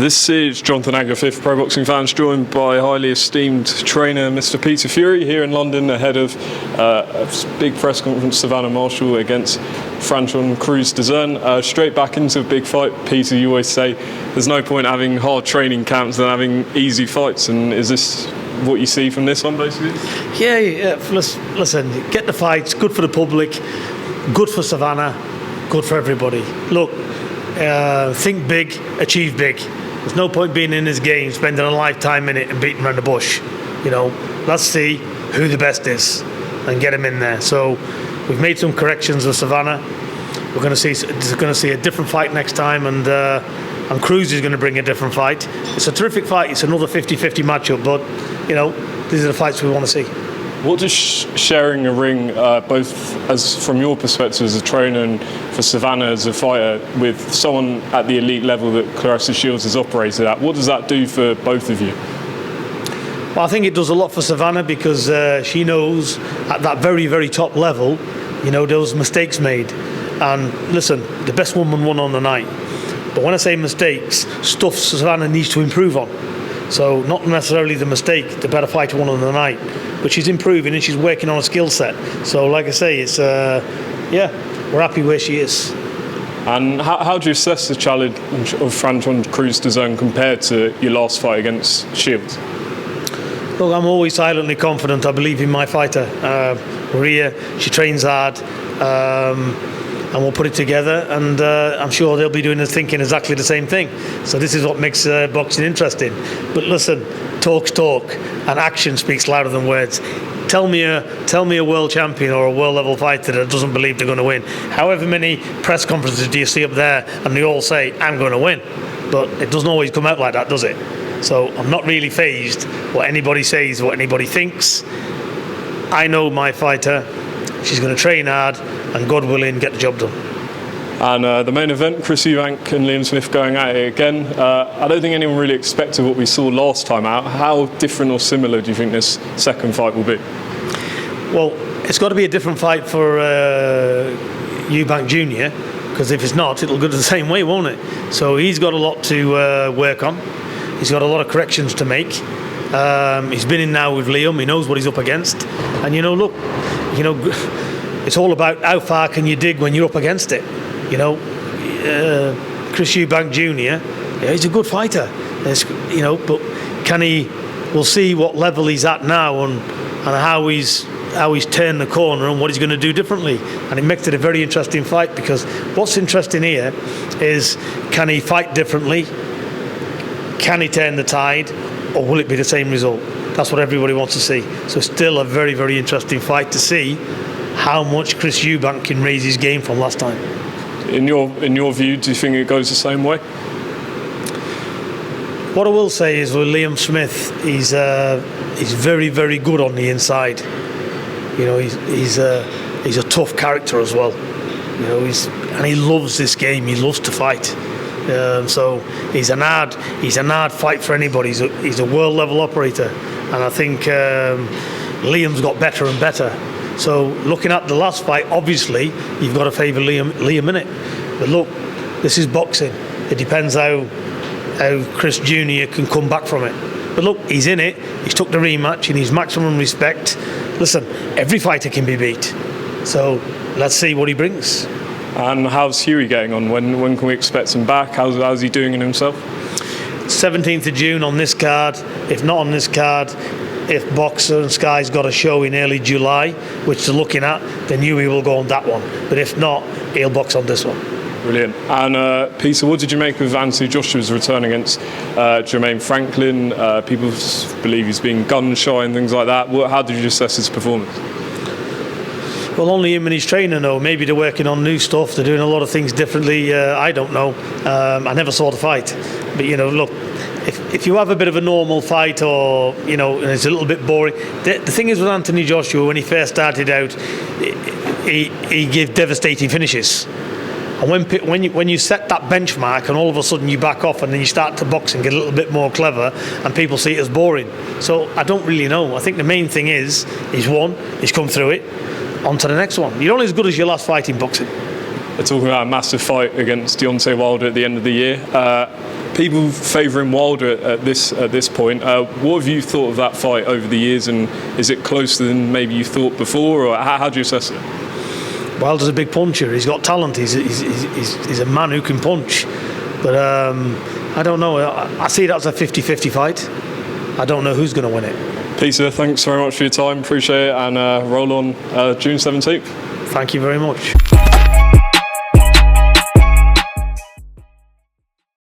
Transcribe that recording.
This is Jonathan Agger, fifth Pro Boxing Fans, joined by highly esteemed trainer Mr. Peter Fury here in London ahead of a big press conference, Savannah Marshall against Franchon Crews-Dezurn. Straight back into a big fight. Peter, you always say there's no point having hard training camps than having easy fights, and is this what you see from this one basically? Yeah. Listen, get the fights, good for the public, good for Savannah, good for everybody. Look, think big, achieve big. There's no point being in this game, spending a lifetime in it and beating around the bush. You know, let's see who the best is and get him in there. So we've made some corrections with Savannah. We're going to see a different fight next time, and Crews is going to bring a different fight. It's a terrific fight. It's another 50-50 matchup, but you know, these are the fights we want to see. What does sharing a ring, both as from your perspective as a trainer and for Savannah as a fighter, with someone at the elite level that Claressa Shields has operated at, what does that do for both of you? Well, I think it does a lot for Savannah because she knows at that very, very top level, you know, there was mistakes made. And listen, the best woman won on the night. But when I say mistakes, stuff Savannah needs to improve on. So not necessarily the mistake, the better fighter won on the night, but she's improving and she's working on a skill set. So like I say, it's we're happy where she is. And how do you assess the challenge of Franchon Crews-Dezurn compared to your last fight against Shields? Look, I'm always silently confident. I believe in my fighter. Maria, she trains hard. And we'll put it together, and I'm sure they'll be thinking exactly the same thing. So this is what makes boxing interesting. But listen, talk's talk, and action speaks louder than words. Tell me a world champion or a world level fighter that doesn't believe they're going to win. However many press conferences do you see up there, and they all say, "I'm going to win," but it doesn't always come out like that, does it? So I'm not really fazed what anybody says, what anybody thinks. I know my fighter. She's going to train hard and, God willing, get the job done. And the main event, Chris Eubank and Liam Smith going at it again. I don't think anyone really expected what we saw last time out. How different or similar do you think this second fight will be? Well, it's got to be a different fight for Eubank Jr, because if it's not, it'll go the same way, won't it? So he's got a lot to work on. He's got a lot of corrections to make. He's been in now with Liam. He knows what he's up against. And, look, it's all about how far can you dig when you're up against it. Chris Eubank Jr, he's a good fighter. But we'll see what level he's at now and how he's turned the corner and what he's going to do differently. And it makes it a very interesting fight, because what's interesting here is, can he fight differently? Can he turn the tide? Or will it be the same result? That's what everybody wants to see. So still a very, very interesting fight to see how much Chris Eubank can raise his game from last time. In your view, do you think it goes the same way? What I will say is with Liam Smith, he's very, very good on the inside. He's a tough character as well. And he loves this game. He loves to fight. So he's an hard fight for anybody. He's a world level operator, and I think Liam's got better and better. So looking at the last fight, obviously you've got to favour Liam in it. But look, this is boxing. It depends how Chris Jr can come back from it. But look, he's in it. He's took the rematch in his maximum respect. Listen, every fighter can be beat. So let's see what he brings. And how's Hughie getting on? When can we expect him back? How's he doing in himself? 17th of June on this card. If not on this card, if Boxer and Sky's got a show in early July, which they're looking at, then Hughie will go on that one. But if not, he'll box on this one. Brilliant. And Peter, what did you make of Anthony Joshua's return against Jermaine Franklin? People believe he's been gun shy and things like that. How did you assess his performance? Well, only him and his trainer know. Maybe they're working on new stuff. They're doing a lot of things differently. I don't know. I never saw the fight. But, look, if you have a bit of a normal fight or, and it's a little bit boring. The thing is with Anthony Joshua, when he first started out, he gave devastating finishes. And when you set that benchmark and all of a sudden you back off and then you start to box and get a little bit more clever and people see it as boring. So I don't really know. I think the main thing is he's won, he's come through it. On to the next one. You're only as good as your last fight in boxing. They're talking about a massive fight against Deontay Wilder at the end of the year. people favouring Wilder at this point. What have you thought of that fight over the years, and is it closer than maybe you thought before, or how do you assess it? Wilder's a big puncher. He's got talent. He's a man who can punch. But I don't know. I see it as a 50-50 fight. I don't know who's going to win it. Peter, thanks very much for your time. Appreciate it, and roll on June 17th. Thank you very much.